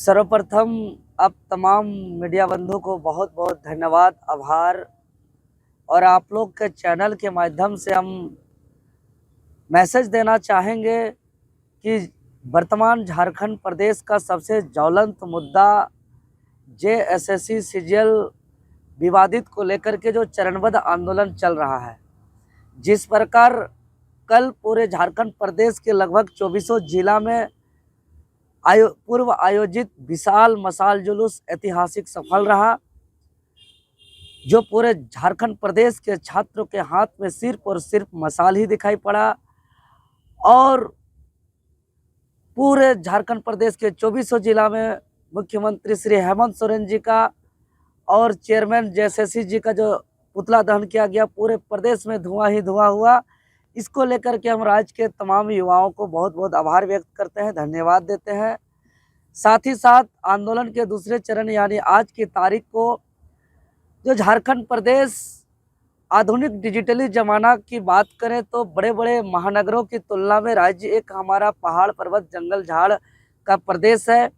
सर्वप्रथम आप तमाम मीडिया बंधु को बहुत बहुत धन्यवाद, आभार। और आप लोग के चैनल के माध्यम से हम मैसेज देना चाहेंगे कि वर्तमान झारखंड प्रदेश का सबसे ज्वलंत मुद्दा जेएसएससी सीजीएल विवादित को लेकर के जो चरणबद्ध आंदोलन चल रहा है, जिस प्रकार कल पूरे झारखंड प्रदेश के लगभग 24 जिला में पूर्व आयोजित विशाल मशाल जुलूस ऐतिहासिक सफल रहा, जो पूरे झारखंड प्रदेश के छात्रों के हाथ में सिर्फ और सिर्फ मशाल ही दिखाई पड़ा। और पूरे झारखंड प्रदेश के 24 जिला में मुख्यमंत्री श्री हेमंत सोरेन जी का और चेयरमैन जेएसएससी जी का जो पुतला दहन किया गया, पूरे प्रदेश में धुआं ही धुआं हुआ। इसको लेकर के हम राज्य के तमाम युवाओं को बहुत बहुत आभार व्यक्त करते हैं, धन्यवाद देते हैं। साथ ही साथ आंदोलन के दूसरे चरण यानी आज की तारीख को जो झारखंड प्रदेश आधुनिक डिजिटली जमाना की बात करें तो बड़े बड़े महानगरों की तुलना में राज्य एक हमारा पहाड़ पर्वत जंगल झाड़ का प्रदेश है।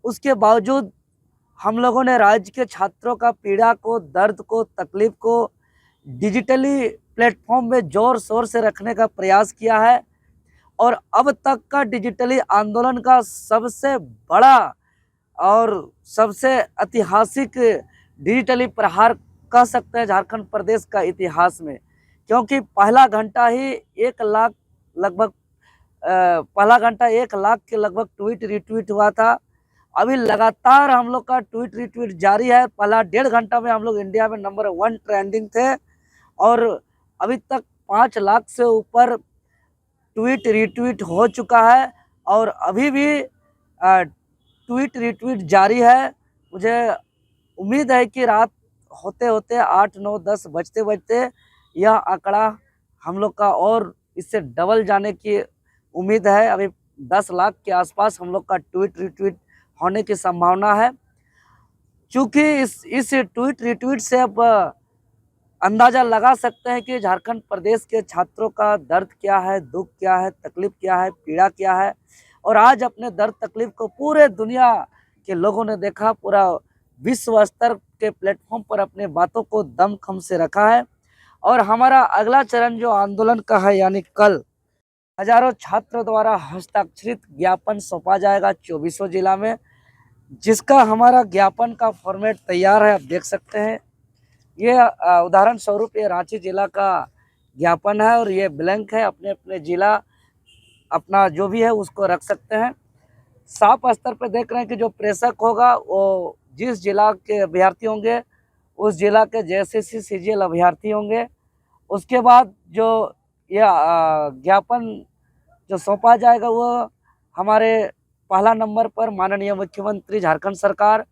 उसके बावजूद हम लोगों ने राज्य के छात्रों का पीड़ा को, दर्द को, तकलीफ को डिजिटली प्लेटफॉर्म में जोर शोर से रखने का प्रयास किया है। और अब तक का डिजिटली आंदोलन का सबसे बड़ा और सबसे ऐतिहासिक डिजिटली प्रहार कह सकते हैं झारखंड प्रदेश का इतिहास में, क्योंकि पहला घंटा 1 लाख के लगभग ट्वीट रिट्वीट हुआ था। अभी लगातार हम लोग का ट्वीट रिट्वीट जारी है। पहला 1.5 घंटा में हम लोग इंडिया में नंबर 1 ट्रेंडिंग थे और अभी तक 5 लाख से ऊपर ट्वीट रिट्वीट हो चुका है और अभी भी ट्वीट रिट्वीट जारी है। मुझे उम्मीद है कि रात होते होते 8, 9, 10 बजते बजते यह आंकड़ा हम लोग का और इससे डबल जाने की उम्मीद है। अभी 10 लाख के आसपास हम लोग का ट्वीट रिट्वीट होने की संभावना है। चूँकि इस ट्वीट रिट्वीट से अब अंदाज़ा लगा सकते हैं कि झारखंड प्रदेश के छात्रों का दर्द क्या है, दुख क्या है, तकलीफ क्या है, पीड़ा क्या है। और आज अपने दर्द तकलीफ को पूरे दुनिया के लोगों ने देखा, पूरा विश्व स्तर के प्लेटफॉर्म पर अपने बातों को दमखम से रखा है। और हमारा अगला चरण जो आंदोलन का है यानी कल हजारों छात्रों द्वारा हस्ताक्षरित ज्ञापन सौंपा जाएगा 24 जिला में, जिसका हमारा ज्ञापन का फॉर्मेट तैयार है। आप देख सकते हैं, ये उदाहरण स्वरूप ये रांची जिला का ज्ञापन है और ये ब्लैंक है। अपने अपने जिला अपना जो भी है उसको रख सकते हैं। साफ स्तर पे देख रहे हैं कि जो प्रेषक होगा वो जिस जिला के अभ्यर्थी होंगे उस जिला के जेएसएससी सीजीएल अभ्यर्थी होंगे। उसके बाद जो यह ज्ञापन जो सौंपा जाएगा वो हमारे पहला नंबर पर माननीय मुख्यमंत्री झारखंड सरकार,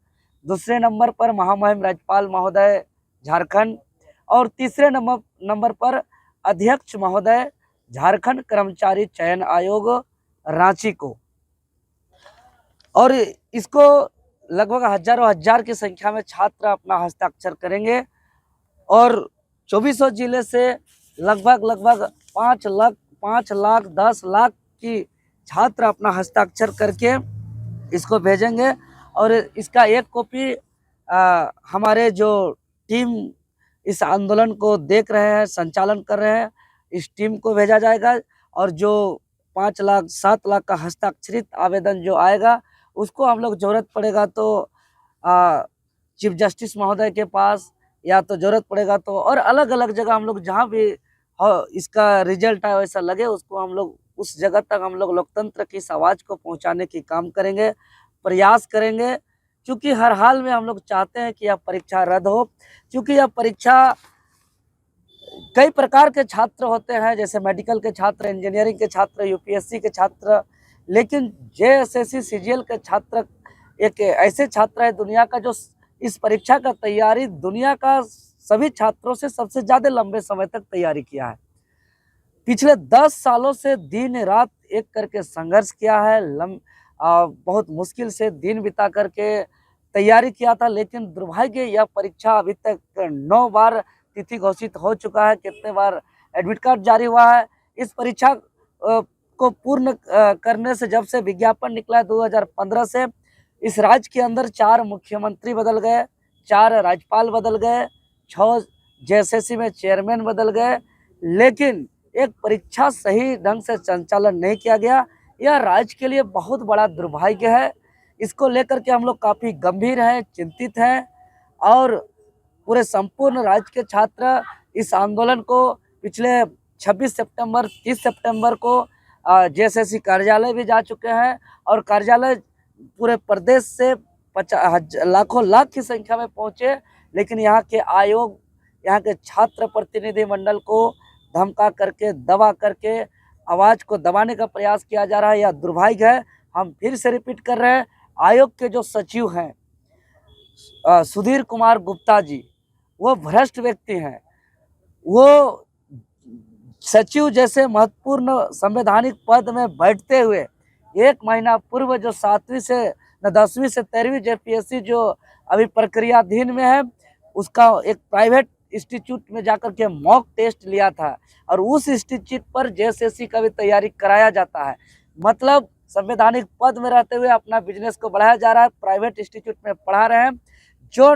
दूसरे नंबर पर महामहिम राज्यपाल महोदय झारखंड और तीसरे नंबर पर अध्यक्ष महोदय झारखंड कर्मचारी चयन आयोग रांची को। और इसको लगभग हजारों हजार की संख्या में छात्र अपना हस्ताक्षर करेंगे और 24 जिले से लगभग 5 लाख 10 लाख की छात्र अपना हस्ताक्षर करके इसको भेजेंगे। और इसका एक कॉपी हमारे जो टीम इस आंदोलन को देख रहे हैं, संचालन कर रहे हैं, इस टीम को भेजा जाएगा। और जो 5 लाख 7 लाख का हस्ताक्षरित आवेदन जो आएगा उसको हम लोग जरूरत पड़ेगा तो चीफ जस्टिस महोदय के पास, या तो जरूरत पड़ेगा तो और अलग अलग जगह हम लोग जहाँ भी इसका रिजल्ट है वैसा लगे उसको हम लोग उस जगह तक हम लोग लोकतंत्र की इस आवाज़ को पहुँचाने की काम करेंगे, प्रयास करेंगे। क्योंकि हर हाल में हम लोग चाहते हैं कि यह परीक्षा रद्द हो, क्योंकि यह परीक्षा कई प्रकार के छात्र होते हैं, जैसे मेडिकल के छात्र, इंजीनियरिंग के छात्र, यूपीएससी के छात्र, लेकिन जेएसएससी सीजीएल के छात्र एक ऐसे छात्र है दुनिया का जो इस परीक्षा का तैयारी दुनिया का सभी छात्रों से सबसे ज़्यादा लंबे समय तक तैयारी किया है। पिछले 10 सालों से दिन रात एक करके संघर्ष किया है, बहुत मुश्किल से दिन बिता करके तैयारी किया था। लेकिन दुर्भाग्य यह परीक्षा अभी तक 9 बार तिथि घोषित हो चुका है, कितने बार एडमिट कार्ड जारी हुआ है। इस परीक्षा को पूर्ण करने से जब से विज्ञापन निकला है 2015 से इस राज्य के अंदर 4 मुख्यमंत्री बदल गए, 4 राज्यपाल बदल गए, 6 जेएसएससी में चेयरमैन बदल गए, लेकिन एक परीक्षा सही ढंग से संचालन नहीं किया गया। यह राज्य के लिए बहुत बड़ा दुर्भाग्य है। इसको लेकर के हम लोग काफ़ी गंभीर हैं, चिंतित हैं और पूरे संपूर्ण राज्य के छात्र इस आंदोलन को पिछले 26 सितंबर 30 सितंबर को जेएसएससी कार्यालय भी जा चुके हैं और कार्यालय पूरे प्रदेश से लाखों लाख की संख्या में पहुंचे, लेकिन यहाँ के आयोग, यहाँ के छात्र प्रतिनिधि मंडल को धमका करके, दबा करके आवाज़ को दबाने का प्रयास किया जा रहा है। यह दुर्भाग्य है। हम फिर से रिपीट कर रहे हैं, आयोग के जो सचिव हैं सुधीर कुमार गुप्ता जी, वो भ्रष्ट व्यक्ति हैं। वो सचिव जैसे महत्वपूर्ण संवैधानिक पद में बैठते हुए 1 महीना पूर्व जो 7वीं से 10वीं से 13वीं जेपीएससी जो अभी प्रक्रियाधीन में है, उसका एक प्राइवेट इंस्टीट्यूट में जाकर के मॉक टेस्ट लिया था और उस इंस्टीट्यूट पर जेएसएससी का भी तैयारी कराया जाता है। मतलब संवैधानिक पद में रहते हुए अपना बिजनेस को बढ़ाया जा रहा है, प्राइवेट इंस्टीट्यूट में पढ़ा रहे हैं, जो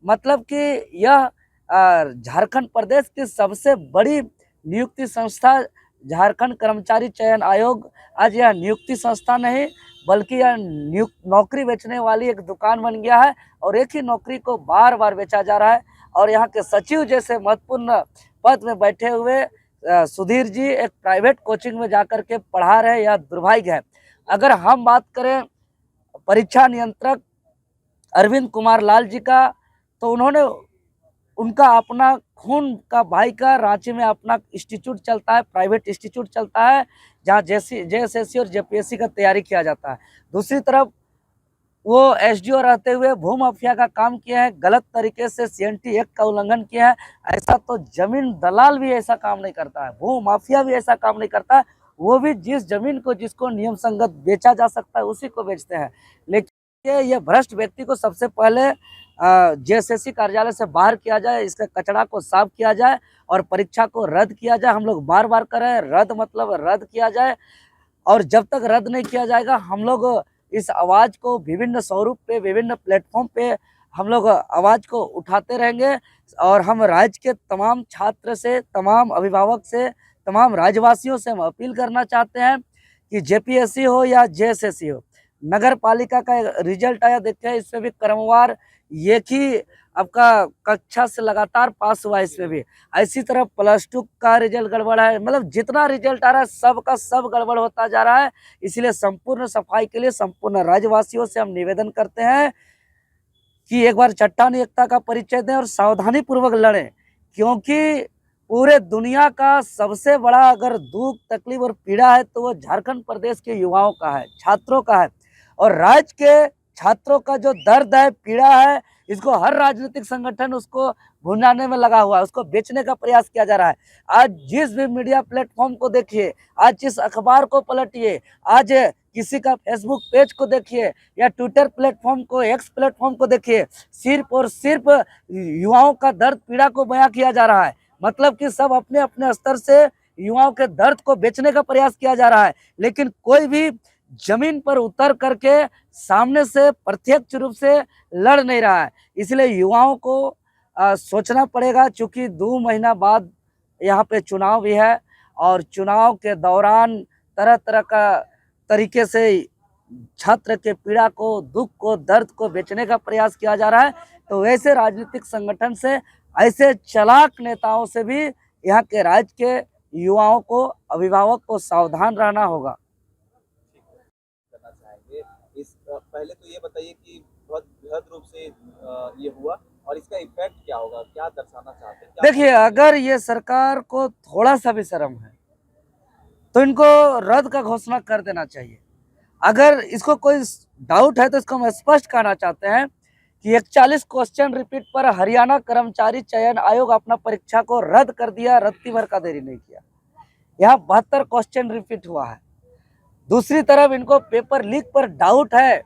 मतलब कि यह झारखंड प्रदेश की सबसे बड़ी नियुक्ति संस्था झारखंड कर्मचारी चयन आयोग आज यह नियुक्ति संस्था नहीं बल्कि यह नौकरी बेचने वाली एक दुकान बन गया है और एक ही नौकरी को बार बार बेचा जा रहा है। और यहाँ के सचिव जैसे महत्वपूर्ण पद में बैठे हुए सुधीर जी एक प्राइवेट कोचिंग में जाकर के पढ़ा रहे, यह दुर्भाग्य है। अगर हम बात करें परीक्षा नियंत्रक अरविंद कुमार लाल जी का, तो उन्होंने उनका अपना खून का भाई का रांची में अपना इंस्टीट्यूट चलता है, प्राइवेट इंस्टीट्यूट चलता है, जहाँ जेएसएससी और जेपीएससी का तैयारी किया जाता है। दूसरी तरफ वो एसडीओ रहते हुए भू माफिया का काम किया है, गलत तरीके से सीएनटी एक्ट का उल्लंघन किया है। ऐसा तो जमीन दलाल भी ऐसा काम नहीं करता है, भू माफिया भी ऐसा काम नहीं करता है। वो भी जिस जमीन को जिसको नियम संगत बेचा जा सकता है उसी को बेचते हैं। लेकिन ये भ्रष्ट व्यक्ति को सबसे पहले जेएसएससी कार्यालय से बाहर किया जाए, इसके कचरा को साफ किया जाए और परीक्षा को रद्द किया जाए। हम लोग बार बार कर रहे हैं, रद्द मतलब रद्द किया जाए और जब तक रद्द नहीं किया जाएगा हम लोग इस आवाज़ को विभिन्न स्वरूप पे, विभिन्न प्लेटफॉर्म पे हम लोग आवाज़ को उठाते रहेंगे। और हम राज्य के तमाम छात्र से, तमाम अभिभावक से, तमाम राज्यवासियों से हम अपील करना चाहते हैं कि जेपीएससी हो या जेएसएससी हो, नगर पालिका का रिजल्ट आया, देखते हैं इसमें भी क्रमवार एक ही आपका कक्षा से लगातार पास हुआ है, इसमें भी इसी तरह +2 का रिजल्ट गड़बड़ है। मतलब जितना रिजल्ट आ रहा है सब का सब गड़बड़ होता जा रहा है। इसलिए संपूर्ण सफाई के लिए संपूर्ण राज्यवासियों से हम निवेदन करते हैं कि एक बार चट्टानी एकता का परिचय दें और सावधानी पूर्वक लड़ें, क्योंकि पूरे दुनिया का सबसे बड़ा अगर दुख, तकलीफ और पीड़ा है तो वो झारखंड प्रदेश के युवाओं का है, छात्रों का है। और राज्य के छात्रों का जो दर्द है, पीड़ा है, इसको हर राजनीतिक संगठन उसको भुनाने में लगा हुआ है, उसको बेचने का प्रयास किया जा रहा है। आज जिस भी मीडिया प्लेटफॉर्म को देखिए, आज जिस अखबार को पलटिए, आज किसी का फेसबुक पेज को देखिए या ट्विटर प्लेटफॉर्म को, एक्स प्लेटफॉर्म को देखिए, सिर्फ और सिर्फ युवाओं का दर्द पीड़ा को बयां किया जा रहा है। मतलब कि सब अपने अपने स्तर से युवाओं के दर्द को बेचने का प्रयास किया जा रहा है, लेकिन कोई भी जमीन पर उतर करके सामने से प्रत्यक्ष रूप से लड़ नहीं रहा है। इसलिए युवाओं को सोचना पड़ेगा, चूंकि 2 महीना बाद यहाँ पे चुनाव भी है और चुनाव के दौरान तरह तरह का तरीके से छात्र के पीड़ा को, दुख को, दर्द को बेचने का प्रयास किया जा रहा है। तो वैसे राजनीतिक संगठन से, ऐसे चालाक नेताओं से भी यहाँ के राज्य के युवाओं को, अभिभावक को सावधान रहना होगा। इस पहले तो ये बताइए कि बहुत बृहद रूप से ये हुआ और इसका इफेक्ट क्या होगा, क्या दर्शाना चाहते हैं? देखिए, अगर ये सरकार को थोड़ा सा भी शर्म है तो इनको रद्द का घोषणा कर देना चाहिए। अगर इसको कोई डाउट है तो इसको हम स्पष्ट कहना चाहते हैं कि 41 क्वेश्चन रिपीट पर हरियाणा कर्मचारी चयन आयोग अपना परीक्षा को रद्द कर दिया, रत्ती भर का देरी नहीं किया। यहाँ 72 क्वेश्चन रिपीट हुआ है। दूसरी तरफ इनको पेपर लीक पर डाउट है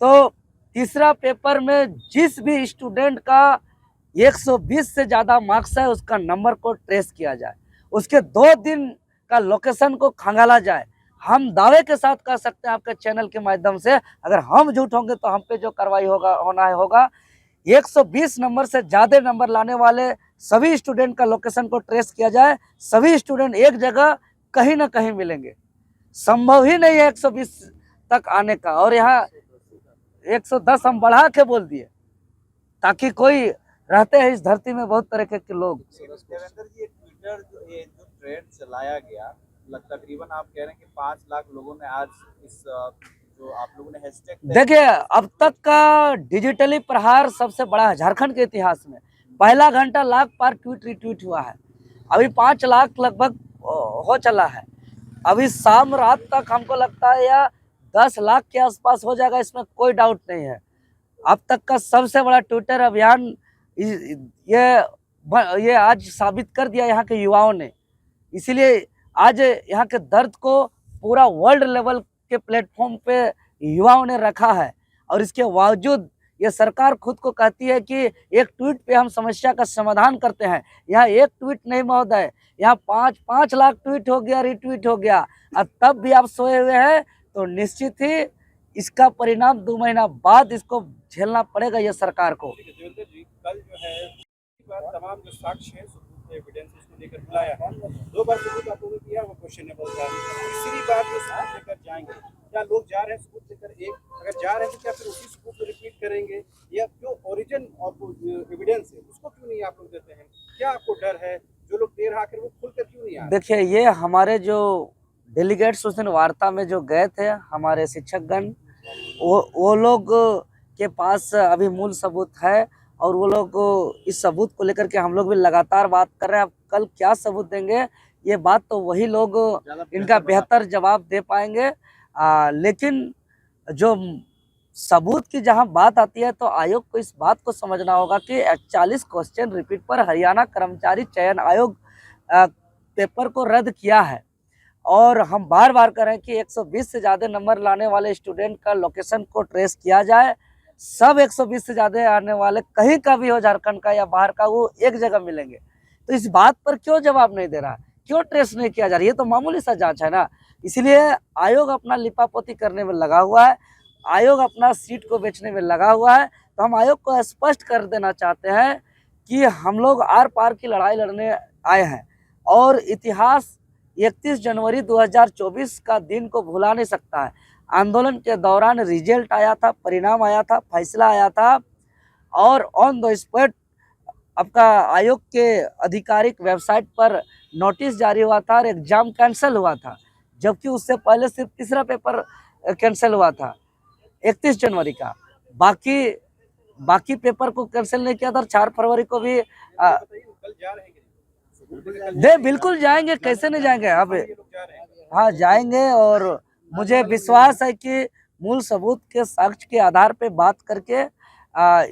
तो तीसरा पेपर में जिस भी स्टूडेंट का 120 से ज़्यादा मार्क्स है उसका नंबर को ट्रेस किया जाए, उसके 2 दिन का लोकेशन को खंगाला जाए, हम दावे के साथ कह सकते हैं आपके चैनल के माध्यम से, अगर हम झूठ होंगे तो हम पे जो कार्रवाई होगा 120 नंबर से ज्यादा नंबर लाने वाले सभी स्टूडेंट का लोकेशन को ट्रेस किया जाए। सभी स्टूडेंट एक जगह कहीं ना कहीं मिलेंगे। संभव ही नहीं है 120 तक आने का, और यहाँ 110 हम बढ़ा के बोल दिए, ताकि कोई रहते हैं इस धरती में बहुत तरह के लोग। देवेंद्र जी, ट्विटर ये जो ट्रेंड चलाया गया, तकरीबन आप कह रहे हैं कि 5 लाख लोगों ने आज इस जो आप लोगों ने हैशटैग, देखिए अब तक का डिजिटली प्रहार सबसे बड़ा है झारखंड के इतिहास में। पहला घंटा लाख पार ट्वीट रिट्वीट हुआ है, अभी 5 लाख लगभग हो चला है। अभी शाम रात तक हमको लगता है या 10 लाख के आसपास हो जाएगा, इसमें कोई डाउट नहीं है। अब तक का सबसे बड़ा ट्विटर अभियान ये आज साबित कर दिया यहाँ के युवाओं ने। इसीलिए आज यहाँ के दर्द को पूरा वर्ल्ड लेवल के प्लेटफॉर्म पे युवाओं ने रखा है, और इसके बावजूद ये सरकार खुद को कहती है कि एक ट्वीट पे हम समस्या का समाधान करते हैं। यहाँ एक ट्वीट नहीं महोदय, यहाँ 5 लाख ट्वीट हो गया, रिट्वीट हो गया, और तब भी आप सोए हुए हैं, तो निश्चित ही इसका परिणाम 2 महीना बाद इसको झेलना पड़ेगा ये सरकार को। देवेंद्र जी, कल जो है तमाम जो साक्ष्य है, सबूत एविडेंस उसको लेकर बुलाया है। 2 बार सबूत आप लोगों ने दिया, वो क्वेश्चनेबल था। तीसरी बार जो सबूत लेकर जाएंगे, क्या लोग जा रहे हैं सबूत लेकर, एक अगर जा रहे हैं तो क्या फिर उसी सबूत को रिपीट करेंगे, या जो ओरिजिन ऑफ एविडेंस है उसको क्यों नहीं आप लोग देते हैं? क्या आपको डर है? जो लोग देर आकर वो खुलकर क्यों नहीं आ रहे? देखिए, ये हमारे जो डेलीगेट्स उस दिन वार्ता में जो गए थे, हमारे शिक्षकगण, वो लोग के पास अभी मूल सबूत है, और वो लोग इस सबूत को लेकर के हम लोग भी लगातार बात कर रहे हैं। अब कल क्या सबूत देंगे, ये बात तो वही लोग इनका बेहतर जवाब दे पाएंगे। लेकिन जो सबूत की जहां बात आती है, तो आयोग को इस बात को समझना होगा कि 41 क्वेश्चन रिपीट पर हरियाणा कर्मचारी चयन आयोग पेपर को रद्द किया है, और हम बार बार कह रहे हैं कि 120 से ज़्यादा नंबर लाने वाले स्टूडेंट का लोकेशन को ट्रेस किया जाए। सब 120 से ज़्यादा आने वाले कहीं का भी हो, झारखंड का या बाहर का, वो एक जगह मिलेंगे। तो इस बात पर क्यों जवाब नहीं दे रहा, क्यों ट्रेस नहीं किया जा रहा? ये तो मामूली सा जांच है ना। इसलिए आयोग अपना लिपापोती करने में लगा हुआ है, आयोग अपना सीट को बेचने में लगा हुआ है। तो हम आयोग को स्पष्ट कर देना चाहते हैं कि हम लोग आर पार की लड़ाई लड़ने आए हैं, और इतिहास 31 जनवरी 2024 का दिन को भुला नहीं सकता है। आंदोलन के दौरान रिजल्ट आया था, परिणाम आया था, फैसला आया था, और ऑन द स्पॉट आपका आयोग के आधिकारिक वेबसाइट पर नोटिस जारी हुआ था, और एग्जाम कैंसिल हुआ था, जबकि उससे पहले सिर्फ तीसरा पेपर कैंसिल हुआ था 31 जनवरी का। बाकी पेपर को कैंसिल नहीं किया था, और 4 फरवरी को भी कल जा रहे हैं? दे बिल्कुल जाएंगे, कैसे नहीं जाएंगे। अब हाँ जाएंगे, और मुझे विश्वास है कि मूल सबूत के साक्ष्य के आधार पे बात करके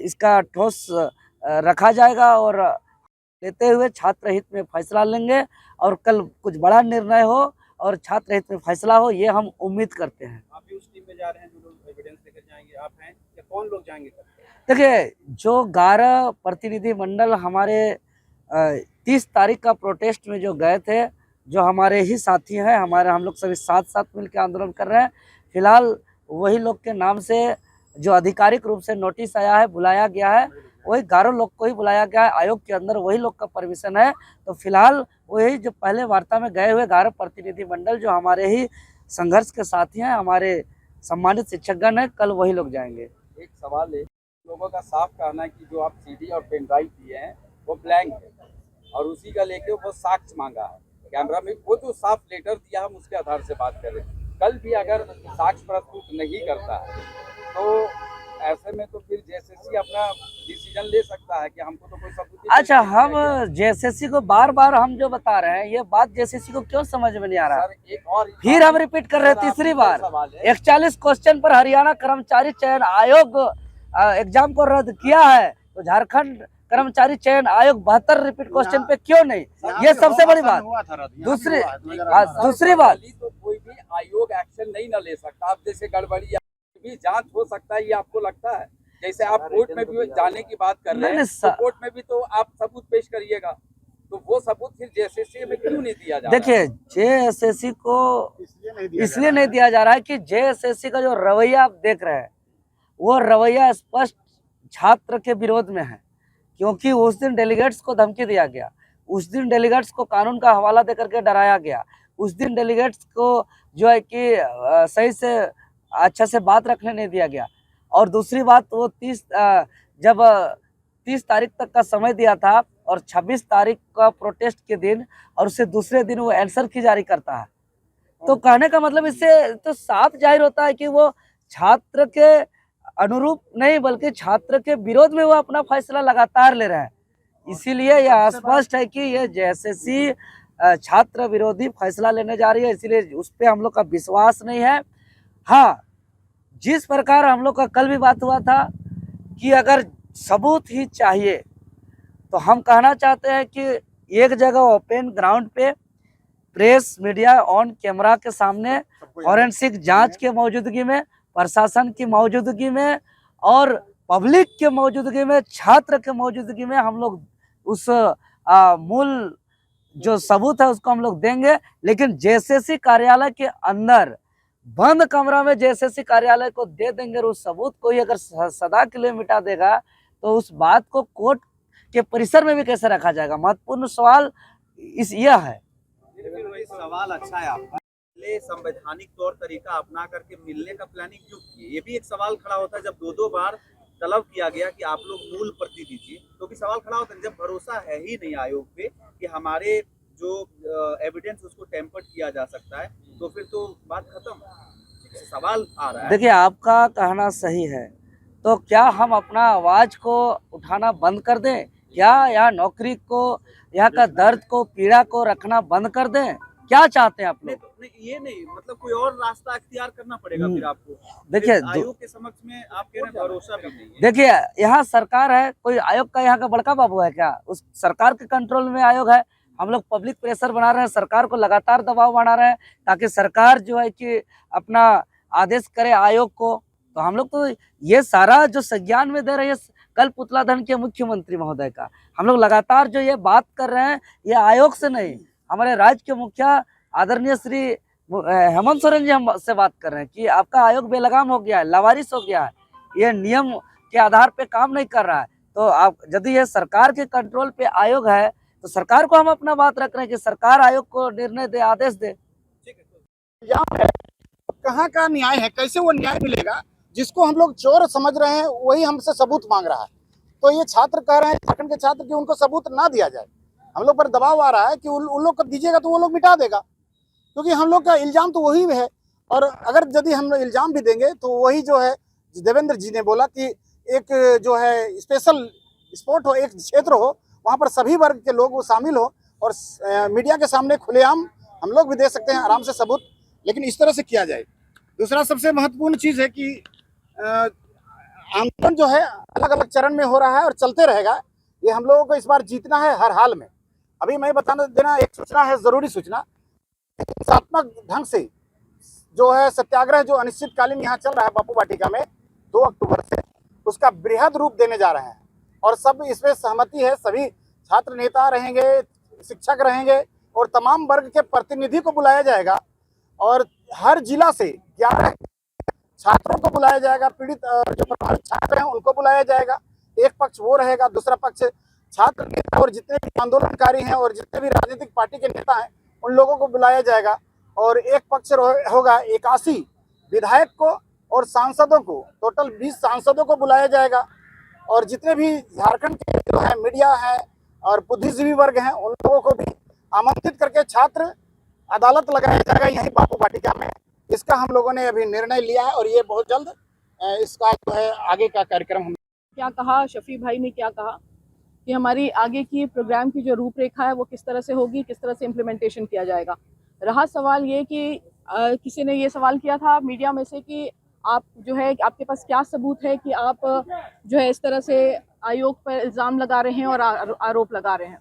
इसका ठोस रखा जाएगा, और लेते हुए छात्र हित में फैसला लेंगे, और कल कुछ बड़ा निर्णय हो और छात्र हित में फैसला हो, ये हम उम्मीद करते हैं। आप भी उस टीम में जा रहे हैं जो लोग एविडेंस लेकर जाएंगे, आप हैं या कौन लोग जाएंगे? देखिए, जो 11 प्रतिनिधि मंडल हमारे 30 तारीख का प्रोटेस्ट में जो गए थे, जो हमारे ही साथी हैं, हम लोग सभी साथ मिलकर आंदोलन कर रहे हैं। फिलहाल वही लोग के नाम से जो आधिकारिक रूप से नोटिस आया है, बुलाया गया है, वही 11 लोग को ही बुलाया गया है। आयोग के अंदर वही लोग का परमिशन है। तो फिलहाल वही जो पहले वार्ता में गए हुए 11 प्रतिनिधि मंडल जो हमारे ही संघर्ष के साथी हैं, हमारे सम्मानित शिक्षकगण हैं, कल वही लोग जाएंगे। एक सवाल है, लोगों का साफ कहना है कि जो आप सीडी और पेन ड्राइव दिए हैं वो ब्लैंक है, और उसी का लेके वो साक्ष्य मांगा है कैमरा में। वो तो साफ लेटर दिया, हम उसके आधार से बात कर रहे हैं। कल भी अगर साक्ष्य प्रस्तुत नहीं करता है, तो ऐसे में तो फिर जेएसएससी अपना डिसीजन ले सकता है कि हमको तो कोई सबूत। अच्छा, हम जेएसएससी को बार बार हम जो बता रहे हैं, ये बात जेएसएससी को क्यों समझ में नहीं आ रहा? सर, एक और फिर हम रिपीट कर रहे हैं तीसरी बार, 41 क्वेश्चन पर हरियाणा कर्मचारी चयन आयोग एग्जाम को रद्द किया है, तो झारखंड कर्मचारी चयन आयोग 72 रिपीट क्वेश्चन पे क्यों नहीं? ये सबसे बड़ी बात। दूसरी बात, तो कोई भी आयोग एक्शन नहीं ना ले सकता। आप जैसे गड़बड़ी भी जांच हो सकता है, ये आपको लगता है? जैसे आप कोर्ट में भी जाने की बात कर रहे हैं, तो कोर्ट में भी तो आप सबूत पेश करिएगा। तो वो सबूत फिर जेएसएससी में क्यों नहीं दिया जा रहा है? देखिए जेएसएससी को इसलिए नहीं दिया जा रहा है कि जेएसएससी का जो रवैया आप देख रहे हैं वो रवैया स्पष्ट छात्र के विरोध में है, क्योंकि उस दिन डेलीगेट्स को धमकी दिया गया, उस दिन डेलीगेट्स को कानून का हवाला देकर के डराया गया, उस दिन डेलीगेट्स को जो है कि सही से अच्छा से बात रखने नहीं दिया गया। और दूसरी बात वो 30 तारीख तक का समय दिया था और 26 तारीख का प्रोटेस्ट के दिन और उससे दूसरे दिन वो आंसर की जारी करता है। तो कहने का मतलब इससे तो साफ जाहिर होता है कि वो छात्र के अनुरूप नहीं बल्कि छात्र के विरोध में वो अपना फैसला लगातार ले रहे हैं। इसीलिए यह स्पष्ट है कि ये जेएसएससी छात्र विरोधी फैसला लेने जा रही है, इसीलिए उस पर हम लोग का विश्वास नहीं है। हाँ, जिस प्रकार हम लोग का कल भी बात हुआ था कि अगर सबूत ही चाहिए तो हम कहना चाहते हैं कि एक जगह ओपन ग्राउंड पे प्रेस मीडिया ऑन कैमरा के सामने फॉरेंसिक जांच के मौजूदगी में, प्रशासन की मौजूदगी में और पब्लिक के मौजूदगी में, छात्र के मौजूदगी में हम लोग उस मूल जो सबूत है उसको हम लोग देंगे। लेकिन जेएसएससी कार्यालय के अंदर बंद कमरा में जेएसएससी कार्यालय को दे देंगे और उस सबूत को ही अगर सदा के लिए मिटा देगा तो उस बात को कोर्ट के परिसर में भी कैसे रखा जाएगा? महत्वपूर्ण सवाल यह है। वही सवाल अच्छा है आपका, पहले संवैधानिक तौर तरीका अपना करके मिलने का प्लानिंग क्यों किए? ये भी एक सवाल खड़ा होता है जब दो बार तलब किया गया कि आप लोग मूल प्रति दीजिए, तो भी सवाल खड़ा होता है। जब भरोसा है ही नहीं आयोग पे कि हमारे जो एविडेंस उसको टेम्पर्ड किया जा सकता है, तो फिर तो बात खत्म। सवाल आ रहा है। देखिए, आपका कहना सही है, तो क्या हम अपना आवाज को उठाना बंद कर दें? क्या यहाँ नौकरी को, यहाँ का दर्द को, पीड़ा को रखना बंद कर दें? क्या चाहते हैं आप लोग? नहीं, ये नहीं, मतलब कोई और रास्ता अख्तियार करना पड़ेगा फिर आपको। देखिए, आयोग के समक्ष में आप कह रहे हैं भरोसा भी नहीं है। देखिए, यहाँ सरकार है, कोई आयोग का यहाँ का बड़का बाबू है क्या? उस सरकार के कंट्रोल में आयोग है। हम लोग पब्लिक प्रेशर बना रहे हैं, सरकार को लगातार दबाव बना रहे हैं ताकि सरकार जो है कि अपना आदेश करे आयोग को। तो हम लोग तो ये सारा जो संज्ञान में दे रहे हैं कल पुतलाधन के मुख्यमंत्री महोदय का, हम लोग लगातार जो ये बात कर रहे हैं ये आयोग से नहीं, हमारे राज्य के मुखिया आदरणीय श्री हेमंत सोरेन जी हम से बात कर रहे हैं कि आपका आयोग बेलगाम हो गया है, लावारिस हो गया है, ये नियम के आधार पे काम नहीं कर रहा है। तो आप यदि ये सरकार के कंट्रोल पे आयोग है तो सरकार को हम अपना बात रख रहे हैं कि सरकार आयोग को निर्णय दे, आदेश दे। कहाँ का न्याय है? कैसे वो न्याय मिलेगा? जिसको हम लोग चोर समझ रहे हैं वही हमसे सबूत मांग रहा है। तो ये छात्र कह रहे हैं, झारखंड के छात्र, कि उनको सबूत ना दिया जाए। हम लोग पर दबाव आ रहा है कि उन लोग को दीजिएगा तो वो लोग मिटा देगा, क्योंकि हम लोग का इल्जाम तो वही है। और अगर यदि हम लोग इल्जाम भी देंगे तो वही जो है देवेंद्र जी ने बोला कि एक जो है स्पेशल स्पॉट हो, एक क्षेत्र हो, वहाँ पर सभी वर्ग के लोग वो शामिल हो और मीडिया के सामने खुलेआम हम लोग भी दे सकते हैं आराम से सबूत, लेकिन इस तरह से किया जाए। दूसरा सबसे महत्वपूर्ण चीज़ है कि आंदोलन जो है अलग अलग चरण में हो रहा है और चलते रहेगा। ये हम लोगों को इस बार जीतना है हर हाल में। अभी मैं बताना देना एक सूचना है, ज़रूरी सूचना, हिंसात्मक ढंग से जो है सत्याग्रह जो अनिश्चितकालीन यहाँ चल रहा है बापू वाटिका में 2 अक्टूबर से, उसका बृहद रूप देने जा रहे हैं और सब इसमें सहमति है। सभी छात्र नेता रहेंगे, शिक्षक रहेंगे और तमाम वर्ग के प्रतिनिधि को बुलाया जाएगा और हर जिला से 11 छात्रों को बुलाया जाएगा। पीड़ित जो प्रभावित छात्र हैं उनको बुलाया जाएगा। एक पक्ष वो रहेगा, दूसरा पक्ष छात्र नेता और जितने भी आंदोलनकारी हैं और जितने भी राजनीतिक पार्टी के नेता हैं उन लोगों को बुलाया जाएगा। और एक पक्ष होगा 81 विधायक को और सांसदों को, टोटल 20 सांसदों को बुलाया जाएगा। और जितने भी झारखंड के जो है मीडिया है और बुद्धिजीवी वर्ग हैं उन लोगों को भी आमंत्रित करके छात्र अदालत लगाया जाएगा यहीं बापू वाटिका में। इसका हम लोगों ने अभी निर्णय लिया है और ये बहुत जल्द इसका जो है आगे का कार्यक्रम हम क्या कहा, शफी भाई ने क्या कहा कि हमारी आगे की प्रोग्राम की जो रूपरेखा है वो किस तरह से होगी, किस तरह से इम्प्लीमेंटेशन किया जाएगा। रहा सवाल ये कि किसी ने ये सवाल किया था मीडिया में से कि आप जो है आपके पास क्या सबूत है कि आप जो है इस तरह से आयोग पर इल्ज़ाम लगा रहे हैं और आरोप लगा रहे हैं।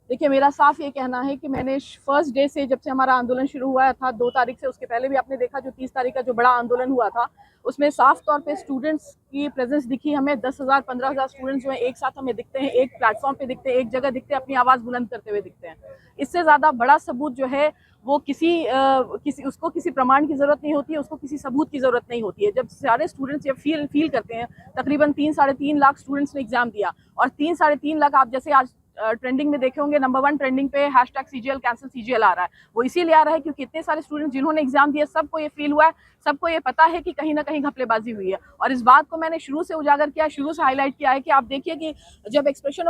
देखिए, मेरा साफ ये कहना है कि मैंने फर्स्ट डे से, जब से हमारा आंदोलन शुरू हुआ था 2 तारीख से, उसके पहले भी आपने देखा जो 30 तारीख का जो बड़ा आंदोलन हुआ था, उसमें साफ तौर पे स्टूडेंट्स की प्रेजेंस दिखी हमें। 10,000 15,000 स्टूडेंट्स जो है एक साथ हमें दिखते हैं, एक प्लेटफॉर्म पे दिखते हैं, एक जगह दिखते हैं, अपनी आवाज़ बुलंद करते हुए दिखते हैं। इससे ज़्यादा बड़ा सबूत जो है वो उसको किसी प्रमाण की ज़रूरत नहीं होती है, उसको किसी सबूत की ज़रूरत नहीं होती है। जब सारे स्टूडेंट्स ये फील करते हैं, तकरीबन 3-3.5 लाख स्टूडेंट्स ने एग्ज़ाम दिया और 3-3.5 लाख, आप जैसे आज ट्रेंडिंग में देखे होंगे, नंबर 1 ट्रेंडिंग पे #CGL कैंसिल CGL आ रहा है। वो इसीलिए आ रहा है क्योंकि इतने सारे स्टूडेंट्स जिन्होंने एग्जाम दिए सबको ये फील हुआ है, सबको ये पता है कि कहीं ना कहीं घपलेबाजी हुई है। और इस बात को मैंने शुरू से उजागर किया, शुरू से हाईलाइट किया है कि आप देखिए कि जब एग्जाम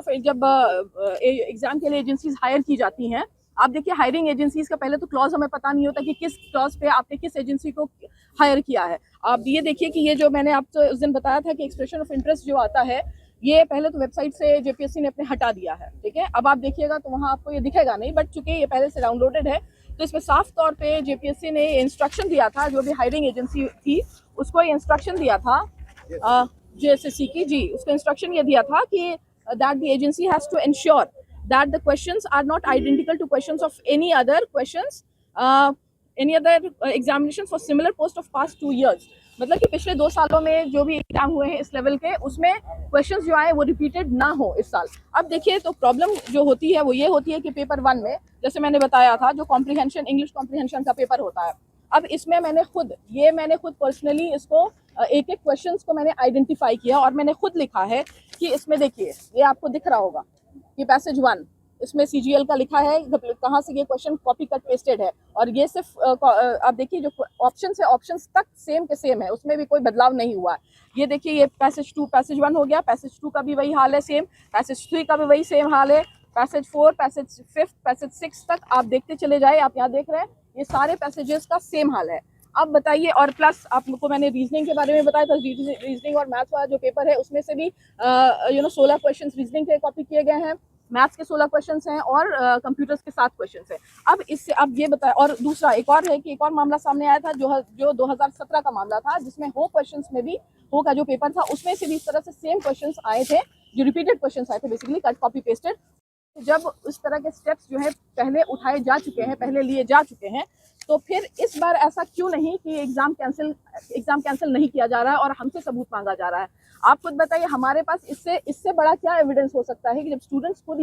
के लिए एजेंसीज हायर की जाती हैं, आप देखिए हायरिंग एजेंसीज का पहले तो क्लॉज हमें पता नहीं होता कि किस क्लॉज पे आपने किस एजेंसी को हायर किया है। आप ये देखिए कि ये जो मैंने आपको उस दिन बताया था कि एक्सप्रेशन ऑफ इंटरेस्ट जो आता है, ये पहले तो वेबसाइट से JPSC ने अपने हटा दिया है, ठीक है। अब आप देखिएगा तो वहाँ आपको ये दिखेगा नहीं, बट चूंकि ये पहले से डाउनलोडेड है तो इसमें साफ तौर पे JPSC ने इंस्ट्रक्शन दिया था, जो भी हायरिंग एजेंसी थी उसको ये इंस्ट्रक्शन दिया था, JSSC की जी, उसको इंस्ट्रक्शन ये दिया था कि that the agency has to ensure that the questions are not identical to questions of any other examinations for similar post of past 2 years। मतलब कि पिछले 2 सालों में जो भी एग्जाम हुए हैं इस लेवल के, उसमें क्वेश्चंस जो आए वो रिपीटेड ना हो इस साल। अब देखिए तो प्रॉब्लम जो होती है वो ये होती है कि पेपर 1 में जैसे मैंने बताया था, जो कॉम्प्रिहेंशन, इंग्लिश कॉम्प्रिहेंशन का पेपर होता है, अब इसमें मैंने खुद पर्सनली इसको एक एक क्वेश्चंस को मैंने आइडेंटिफाई किया और मैंने खुद लिखा है कि इसमें देखिए ये आपको दिख रहा होगा कि पैसेज 1 इसमें CGL का लिखा है, कहाँ से ये क्वेश्चन कॉपी कट पेस्टेड है, और ये सिर्फ आप देखिए जो ऑप्शन है ऑप्शंस तक सेम के सेम है, उसमें भी कोई बदलाव नहीं हुआ है। ये देखिए ये पैसेज 1 हो गया, पैसेज 2 का भी वही हाल है सेम, पैसेज 3 का भी वही सेम हाल है, पैसेज 4, पैसेज 5, पैसेज 6 तक आप देखते चले जाए, आप यहाँ देख रहे हैं ये सारे पैसेजेस का सेम हाल है। अब बताइए, और प्लस आपको मैंने रीजनिंग के बारे में बताया था, रीजनिंग और मैथ्स वाला जो पेपर है उसमें से भी 16 क्वेश्चंस रीजनिंग के कॉपी किए गए हैं, मैथ्स के 16 क्वेश्चंस हैं और कंप्यूटर्स के 7 क्वेश्चंस हैं। अब ये बताया, और दूसरा एक और मामला सामने आया था जो 2017 का मामला था, जिसमें हो क्वेश्चंस में भी हो का जो पेपर था उसमें से भी इस तरह से सेम क्वेश्चंस आए थे, जो रिपीटेड क्वेश्चंस आए थे, बेसिकली कट कॉपी पेस्टेड। जब इस तरह के स्टेप्स जो है पहले उठाए जा चुके हैं, पहले लिए जा चुके हैं, तो फिर इस बार ऐसा क्यों नहीं कि एग्जाम कैंसिल नहीं किया जा रहा है और हमसे सबूत मांगा जा रहा है। आप खुद बताइए, हमारे पास इससे बड़ा क्या एविडेंस हो सकता है कि जब स्टूडेंट्स खुद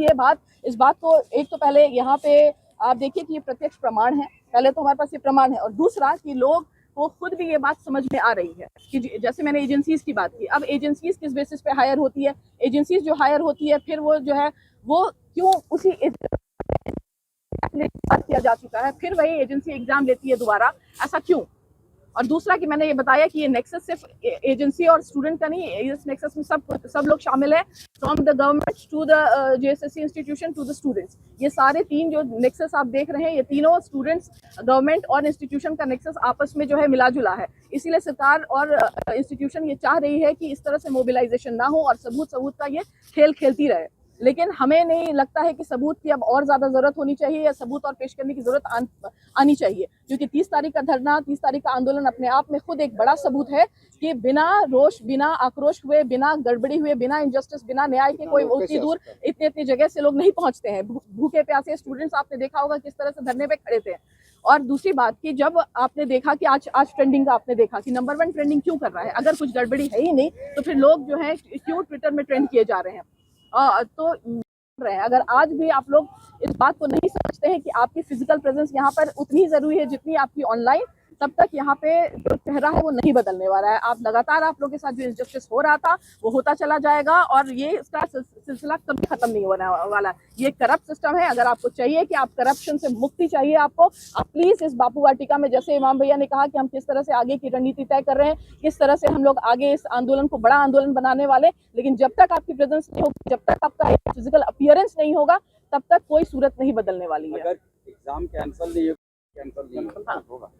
इस बात को, एक तो पहले यहाँ पे आप देखिए कि ये प्रत्यक्ष प्रमाण है, पहले तो हमारे पास ये प्रमाण है, और दूसरा कि लोग को खुद भी ये बात समझ में आ रही है कि जैसे मैंने एजेंसीज की बात की, अब एजेंसीज किस बेसिस पे हायर होती है, एजेंसीज जो हायर होती है फिर वो जो है वो क्यों उसी किया जा चुका है, फिर वही एजेंसी एग्जाम लेती है दोबारा, ऐसा क्यों। और दूसरा कि मैंने ये बताया कि ये नेक्सस सिर्फ एजेंसी और स्टूडेंट का नहीं, इस नेक्सस में सब लोग शामिल है, from the government to the JSSC institution to the students. ये सारे 3 जो नेक्सस आप देख रहे हैं, ये तीनों स्टूडेंट्स, गवर्नमेंट और इंस्टीट्यूशन का नेक्सस आपस में जो है मिला जुला है। इसीलिए सरकार और इंस्टीट्यूशन ये चाह रही है कि इस तरह से मोबिलाइजेशन ना हो और सबूत का ये खेल खेलती रहे। लेकिन हमें नहीं लगता है कि सबूत की अब और ज़्यादा ज़रूरत होनी चाहिए या सबूत और पेश करने की ज़रूरत आनी चाहिए, क्योंकि 30 तारीख का धरना, 30 तारीख का आंदोलन अपने आप में खुद एक बड़ा सबूत है कि बिना रोष, बिना आक्रोश हुए, बिना गड़बड़ी हुए, बिना इनजस्टिस, बिना न्याय के कोई उतनी दूर इतनी जगह से लोग नहीं पहुंचते हैं। भूखे प्यासे स्टूडेंट्स आपने देखा होगा किस तरह से धरने पे खड़े थे। और दूसरी बात कि जब आपने देखा कि आज ट्रेंडिंग का आपने देखा कि नंबर 1 ट्रेंडिंग क्यों कर रहा है, अगर कुछ गड़बड़ी है ही नहीं तो फिर लोग जो है क्यों ट्विटर में ट्रेंड किए जा रहे हैं। तो अगर आज भी आप लोग इस बात को नहीं समझते हैं कि आपकी फिजिकल प्रेजेंस यहाँ पर उतनी जरूरी है जितनी आपकी ऑनलाइन, तब तक यहाँ पे जो चेहरा है वो नहीं बदलने वाला है। आप लगातार, आप लोगों के साथ जो इनजस्टिस हो रहा था वो होता चला जाएगा और ये इसका सिलसिला कभी खत्म नहीं होने वाला है। ये करप्ट सिस्टम है। अगर आपको चाहिए कि आप करप्शन से मुक्ति चाहिए आपको, आप प्लीज इस बापू वाटिका में, जैसे इमाम भैया ने कहा कि हम किस तरह से आगे की रणनीति तय कर रहे हैं, किस तरह से हम लोग आगे इस आंदोलन को बड़ा आंदोलन बनाने वाले, लेकिन जब तक आपकी प्रेजेंस नहीं होगी, जब तक आपका फिजिकल अपीयरेंस नहीं होगा, तब तक कोई सूरत नहीं बदलने वाली है। अगर एग्जाम कैंसिल नहीं होगा,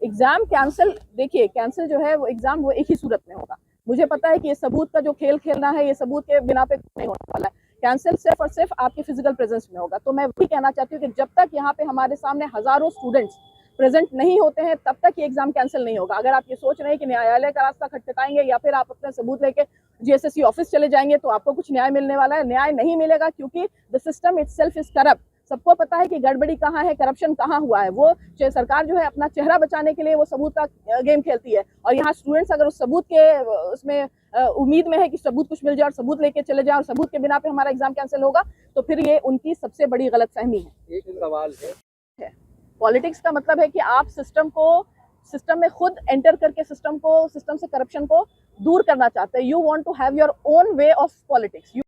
एग्जाम कैंसिल, देखिए कैंसिल जो है वो एग्जाम वो एक ही सूरत में होगा। मुझे पता है कि ये सबूत का जो खेल खेलना है, ये सबूत के बिना पे नहीं होने वाला है। कैंसिल सिर्फ और सिर्फ आपके फिजिकल प्रेजेंस में होगा। तो मैं वही कहना चाहती हूँ कि जब तक यहाँ पे हमारे सामने हजारों स्टूडेंट्स प्रेजेंट नहीं होते हैं, तब तक ये एग्जाम कैंसिल नहीं होगा। अगर आप ये सोच रहे हैं कि न्यायालय का रास्ता खटखटाएंगे या फिर आप अपने सबूत लेके JSSC ऑफिस चले जाएंगे तो आपको कुछ न्याय मिलने वाला है, न्याय नहीं मिलेगा, क्योंकि the system itself is corrupt. सबको पता है कि गड़बड़ी कहाँ है, करप्शन कहाँ हुआ है। वो सरकार जो है अपना चेहरा बचाने के लिए वो सबूत का गेम खेलती है, और यहाँ स्टूडेंट्स अगर उस सबूत के उसमें उम्मीद में है कि सबूत कुछ मिल जाए और सबूत लेके चले जाए और सबूत के बिना पे हमारा एग्जाम कैंसिल होगा, तो फिर ये उनकी सबसे बड़ी गलतफहमी है। एक सवाल है, पॉलिटिक्स का मतलब है कि आप सिस्टम में खुद एंटर करके सिस्टम से करप्शन को दूर करना चाहते हैं। You want to have your own way of politics. You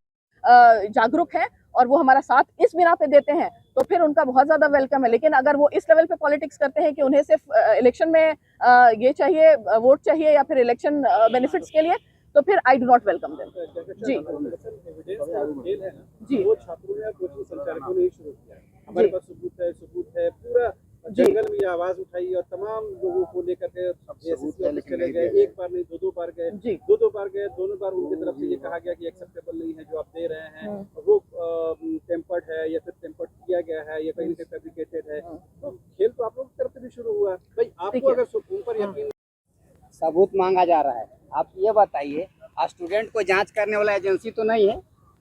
जागरूक है और वो हमारा साथ इस बिना पे देते हैं, तो फिर उनका बहुत ज्यादा वेलकम है। लेकिन अगर वो इस लेवल पे पॉलिटिक्स करते हैं कि उन्हें सिर्फ इलेक्शन में ये चाहिए, वोट चाहिए या फिर इलेक्शन बेनिफिट्स के लिए, तो फिर I do not welcome them. जी एविडेंस का जो खेल है ना, जी। वो छात्रों ने कोचिंग संचालकों ने ही शुरू किया है। हमारे पास सबूत है, पूरा जंगल में ये आवाज उठाई और तमाम लोगों को लेकर के एसएससी ऑफिस चले गए। एक बार नहीं, दो बार गए, दो बार गए। दोनों बार उनकी तरफ से ये कहा गया कि एक्सेप्टेबल नहीं है जो आप दे रहे हैं, वो टेम्पर्ड है या फिर टेम्पर्ड किया गया है या कहीं से फैब्रिकेटेड है। तो खेल तो आप लोगों की तरफ से भी शुरू हुआ। भाई आपको अगर उन पर यकीन, सबूत मांगा जा रहा है, आप ये बताइए, स्टूडेंट को जांच करने वाला एजेंसी तो नहीं है,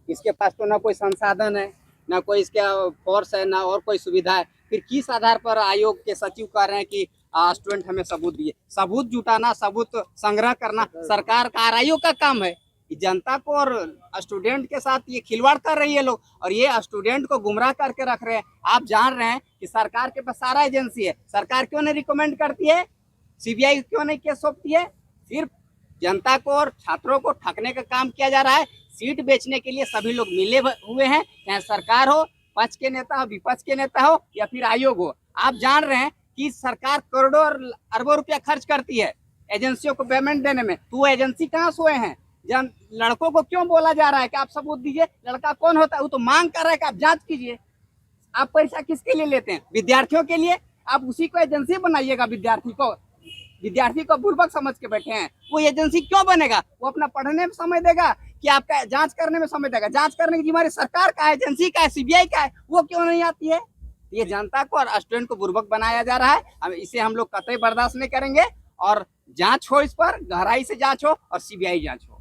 इसके पास तो ना कोई संसाधन है, ना कोई इसका फोर्स है, ना और कोई सुविधा है। फिर किस आधार पर आयोग के सचिव कह रहे हैं कि स्टूडेंट हमें सबूत दिए? सबूत जुटाना, सबूत संग्रह करना सरकार का, आयोग का काम है। जनता को और स्टूडेंट के साथ ये खिलवाड़ कर रही है लोग, और ये स्टूडेंट को गुमराह करके रख रहे हैं। आप जान रहे हैं कि सरकार के पास सारा एजेंसी है, सरकार क्यों नहीं रिकमेंड करती है? सीबीआई क्यों नहीं केस सौंपती है? सिर्फ जनता को और छात्रों को ठगने का काम किया जा रहा है। सीट बेचने के लिए सभी लोग मिले हुए हैं, चाहे सरकार हो, पक्ष के नेता हो, विपक्ष के नेता हो या फिर आयोग हो। आप जान रहे हैं कि सरकार करोड़ों और अरबों रुपया खर्च करती है एजेंसियों को पेमेंट देने में, तो वो एजेंसी कहाँ सोए हैं? लड़कों को क्यों बोला जा रहा है कि आप सबूत दीजिए? लड़का कौन होता है? वो तो मांग कर रहा है कि आप जांच कीजिए। आप पैसा किसके लिए लेते हैं? विद्यार्थियों के लिए। आप उसी को एजेंसी बनाइएगा। विद्यार्थी को बुर्बक समझ के बैठे हैं। वो एजेंसी क्यों बनेगा? वो अपना पढ़ने में समय देगा कि आपका जांच करने में समय देगा? जांच करने की जिम्मेदारी सरकार का है, एजेंसी का है, सीबीआई का है। वो क्यों नहीं आती है? ये जनता को और स्टूडेंट को बुर्बक बनाया जा रहा है। इसे हम लोग कतई बर्दाश्त नहीं करेंगे, और जांच हो, इस पर गहराई से जांच हो और सीबीआई जांच हो।